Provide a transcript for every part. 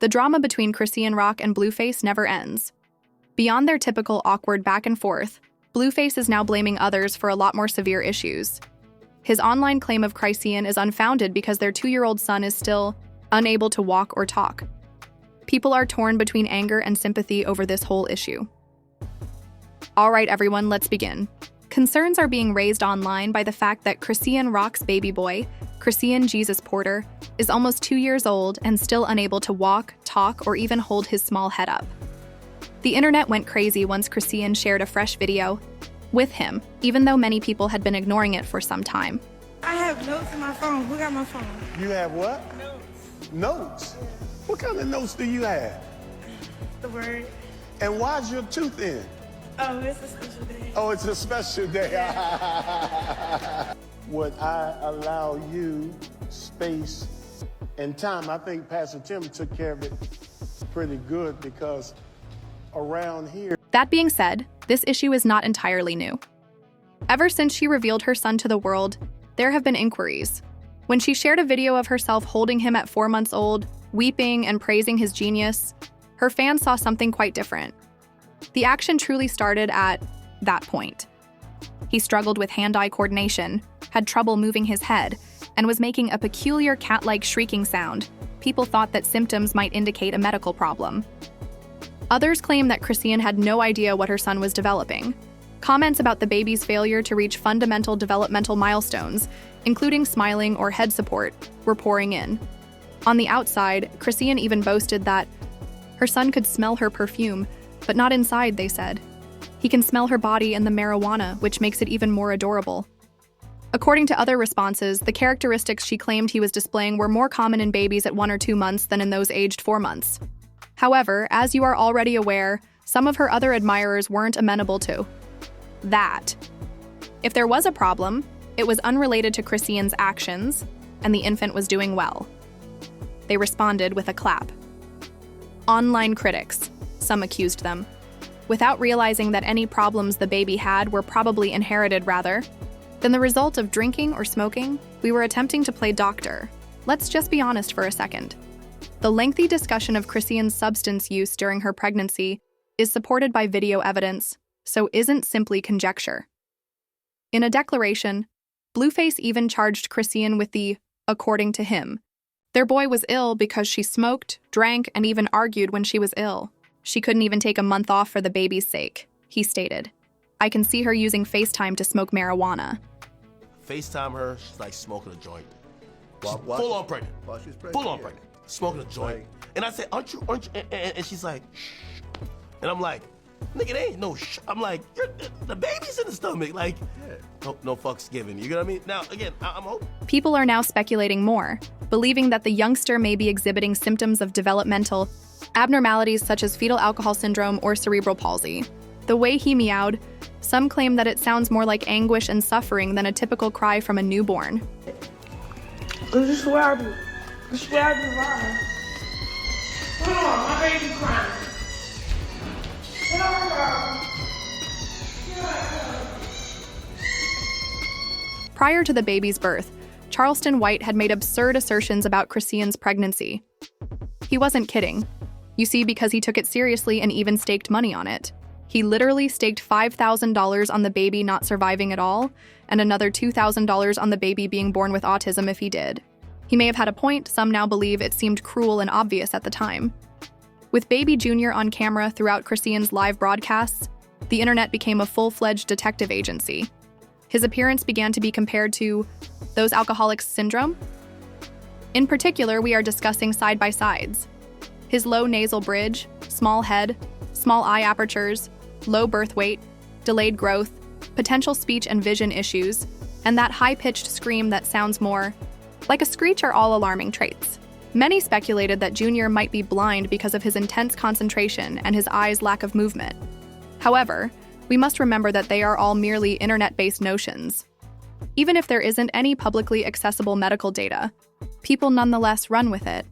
The drama between Chrisean Rock and Blueface never ends. Beyond their typical awkward back and forth, Blueface is now blaming others for a lot more severe issues. His online claim of Chrisean is unfounded because their 2-year-old son is still unable to walk or talk. People are torn between anger and sympathy over this whole issue. All right, everyone, let's begin. Concerns are being raised online by the fact that Chrisean Rock's baby boy, Chrisean Jesus Porter, is almost 2 years old and still unable to walk, talk, or even hold his small head up. The internet went crazy once Chrisean shared a fresh video with him, even though many people had been ignoring it for some time. I have notes in my phone. Who got my phone? You have what? Notes. Notes? What kind of notes do you have? The word. And why's your tooth in? Oh, it's a special day. Oh, it's a special day. Would I allow you space and time? I think Pastor Tim took care of it pretty good because around here. That being said, this issue is not entirely new. Ever since she revealed her son to the world, there have been inquiries. When she shared a video of herself holding him at 4 months old, weeping and praising his genius, her fans saw something quite different. The action truly started at that point. He struggled with hand-eye coordination, had trouble moving his head, and was making a peculiar cat-like shrieking sound. People thought that symptoms might indicate a medical problem. Others claim that Chrisean had no idea what her son was developing. Comments about the baby's failure to reach fundamental developmental milestones, including smiling or head support, were pouring in. On the outside, Chrisean even boasted that her son could smell her perfume, but not inside, they said. He can smell her body and the marijuana, which makes it even more adorable. According to other responses, the characteristics she claimed he was displaying were more common in babies at 1 or 2 months than in those aged 4 months. However, as you are already aware, some of her other admirers weren't amenable to that. If there was a problem, it was unrelated to Chrisean's actions, and the infant was doing well. They responded with a clap. Online critics, some accused them, without realizing that any problems the baby had were probably inherited rather than the result of drinking or smoking. We were attempting to play doctor. Let's just be honest for a second. The lengthy discussion of Chrisean's substance use during her pregnancy is supported by video evidence, so isn't simply conjecture. In a declaration, Blueface even charged Chrisean with the according to him. Their boy was ill because she smoked, drank, and even argued when she was ill. She couldn't even take a month off for the baby's sake, he stated. I can see her using FaceTime to smoke marijuana. FaceTime her, she's like smoking a joint. Full on pregnant. While she's pregnant. Full on pregnant. Smoking a joint. Right. And I said, aren't you? And she's like, shh. And I'm like, nigga, they ain't no shh. I'm like, the baby's in the stomach. Like, no fucks given. You know what I mean? Now, again, I'm hoping. People are now speculating more, believing that the youngster may be exhibiting symptoms of developmental abnormalities such as fetal alcohol syndrome or cerebral palsy. The way he meowed, some claim that it sounds more like anguish and suffering than a typical cry from a newborn. This is where I be. This is where I be lying. Hold on, my baby crying. Prior to the baby's birth, Charleston White had made absurd assertions about Chrisean's pregnancy. He wasn't kidding. You see, because he took it seriously and even staked money on it. He literally staked $5,000 on the baby not surviving at all, and another $2,000 on the baby being born with autism if he did. He may have had a point. Some now believe it seemed cruel and obvious at the time. With Baby Jr. on camera throughout Chrisean's live broadcasts, the internet became a full-fledged detective agency. His appearance began to be compared to those alcoholics' syndrome. In particular, we are discussing side-by-sides. His low nasal bridge, small head, small eye apertures, low birth weight, delayed growth, potential speech and vision issues, and that high-pitched scream that sounds more like a screech are all alarming traits. Many speculated that Junior might be blind because of his intense concentration and his eyes' lack of movement. However, we must remember that they are all merely internet-based notions. Even if there isn't any publicly accessible medical data, people nonetheless run with it.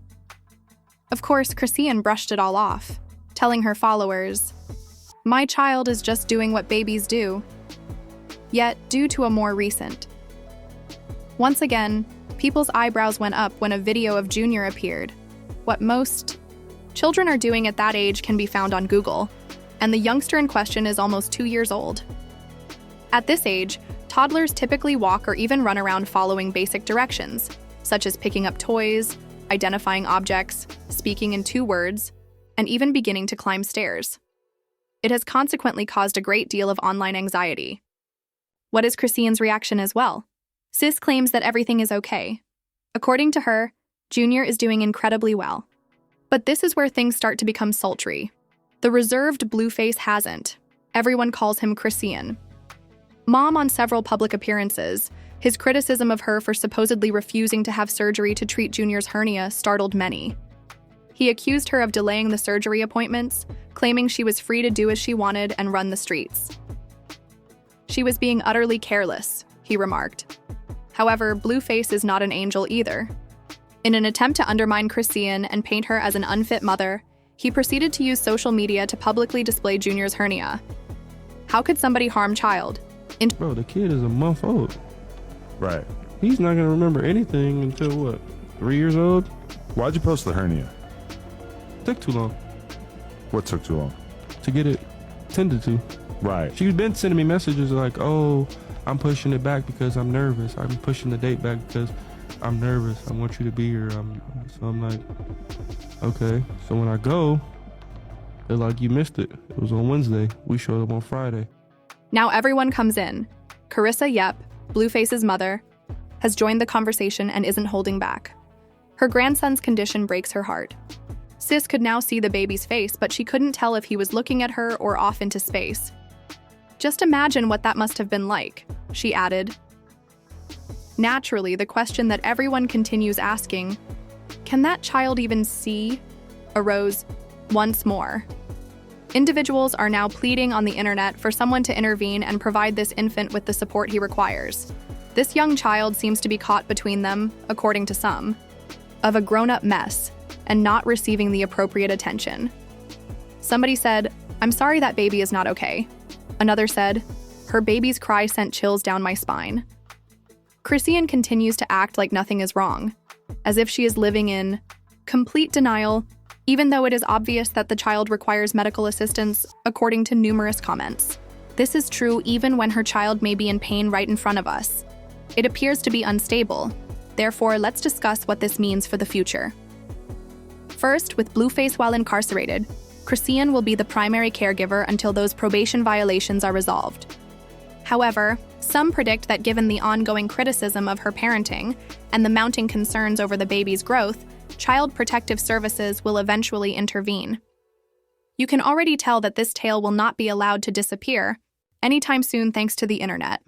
Of course, Chrisean brushed it all off, telling her followers, "My child is just doing what babies do." Yet, due to a more recent. Once again, people's eyebrows went up when a video of Junior appeared, what most children are doing at that age can be found on Google, and the youngster in question is almost 2 years old. At this age, toddlers typically walk or even run around following basic directions, such as picking up toys, identifying objects, speaking in 2 words, and even beginning to climb stairs. It has consequently caused a great deal of online anxiety. What is Chrisean's reaction as well? Sis claims that everything is okay. According to her, Junior is doing incredibly well. But this is where things start to become sultry. The reserved Blueface hasn't. Everyone calls him Chrisean. Mom on several public appearances, his criticism of her for supposedly refusing to have surgery to treat Junior's hernia startled many. He accused her of delaying the surgery appointments, claiming she was free to do as she wanted and run the streets. She was being utterly careless, he remarked. However, Blueface is not an angel either. In an attempt to undermine Chrisean and paint her as an unfit mother, he proceeded to use social media to publicly display Junior's hernia. How could somebody harm child? Bro, the kid is a month old. Right. He's not gonna remember anything until what, 3 years old? Why'd you post the hernia? Took too long What took too long? to get it tended to. Right. She's been sending me messages like, oh, I'm pushing it back because I'm nervous. I'm pushing the date back because I'm nervous. I want you to be here. So I'm like, okay. So when I go, they're like, you missed it. It was on Wednesday. We showed up on Friday. Now everyone comes in. Carissa Yep, Blueface's mother, has joined the conversation and isn't holding back. Her grandson's condition breaks her heart. Sis could now see the baby's face, but she couldn't tell if he was looking at her or off into space. Just imagine what that must have been like, she added. Naturally, the question that everyone continues asking, can that child even see, arose once more. Individuals are now pleading on the internet for someone to intervene and provide this infant with the support he requires. This young child seems to be caught between them, according to some, of a grown-up mess and not receiving the appropriate attention. Somebody said, "I'm sorry that baby is not okay." Another said, "Her baby's cry sent chills down my spine." Chrisean continues to act like nothing is wrong, as if she is living in complete denial, even though it is obvious that the child requires medical assistance, according to numerous comments. This is true even when her child may be in pain right in front of us. It appears to be unstable. Therefore, let's discuss what this means for the future. First, with Blueface while incarcerated, Chrisean will be the primary caregiver until those probation violations are resolved. However, some predict that given the ongoing criticism of her parenting and the mounting concerns over the baby's growth, Child Protective Services will eventually intervene. You can already tell that this tale will not be allowed to disappear anytime soon thanks to the internet.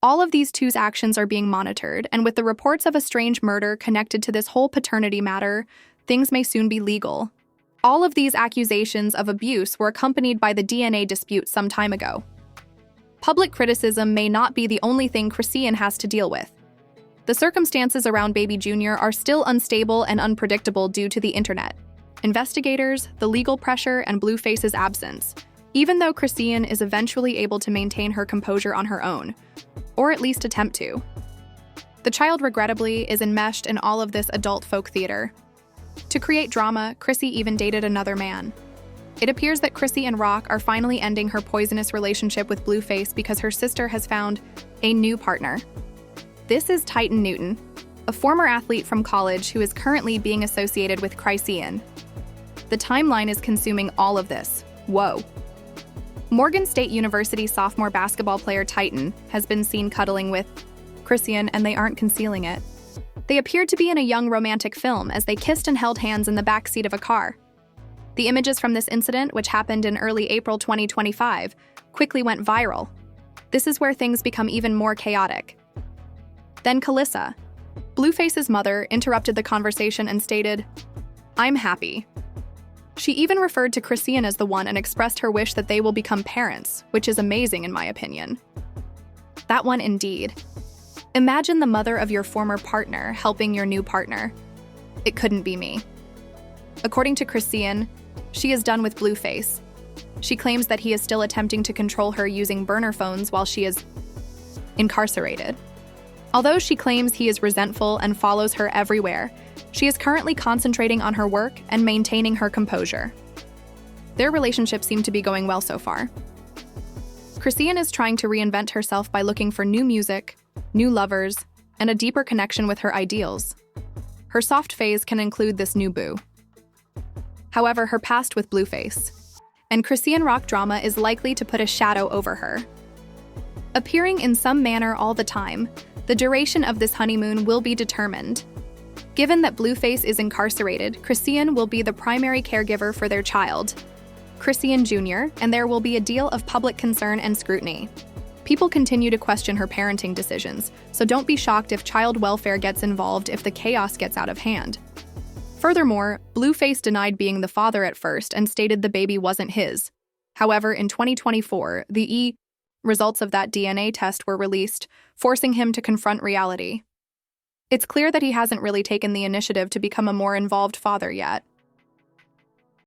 All of these two's actions are being monitored, and with the reports of a strange murder connected to this whole paternity matter, things may soon be legal. All of these accusations of abuse were accompanied by the DNA dispute some time ago. Public criticism may not be the only thing Chrisean has to deal with. The circumstances around baby Junior are still unstable and unpredictable due to the internet, investigators, the legal pressure, and Blueface's absence, even though Chrisean is eventually able to maintain her composure on her own, or at least attempt to. The child, regrettably, is enmeshed in all of this adult folk theater. To create drama, Chrissy even dated another man. It appears that Chrissy and Rock are finally ending her poisonous relationship with Blueface because her sister has found a new partner. This is Titan Newton, a former athlete from college who is currently being associated with Chrisean. The timeline is consuming all of this. Whoa. Morgan State University sophomore basketball player Titan has been seen cuddling with Chrisean, and they aren't concealing it. They appeared to be in a young romantic film as they kissed and held hands in the back seat of a car. The images from this incident, which happened in early April 2025, quickly went viral. This is where things become even more chaotic. Then Calissa, Blueface's mother, interrupted the conversation and stated, "I'm happy." She even referred to Chrisean as the one and expressed her wish that they will become parents, which is amazing in my opinion. That one indeed. Imagine the mother of your former partner helping your new partner. It couldn't be me. According to Chrisean, she is done with Blueface. She claims that he is still attempting to control her using burner phones while she is incarcerated. Although she claims he is resentful and follows her everywhere, She is currently concentrating on her work and maintaining her composure. Their relationship seemed to be going well so far. Chrisean is trying to reinvent herself by looking for new music, new lovers, and a deeper connection with her ideals. Her soft phase can include this new boo. However, her past with Blueface and Chrisean rock drama is likely to put a shadow over her. Appearing in some manner all the time, the duration of this honeymoon will be determined. Given that Blueface is incarcerated, Chrisean will be the primary caregiver for their child, Chrisean Jr., and there will be a deal of public concern and scrutiny. People continue to question her parenting decisions, so don't be shocked if child welfare gets involved if the chaos gets out of hand. Furthermore, Blueface denied being the father at first and stated the baby wasn't his. However, in 2024, the results of that DNA test were released, forcing him to confront reality. It's clear that he hasn't really taken the initiative to become a more involved father yet.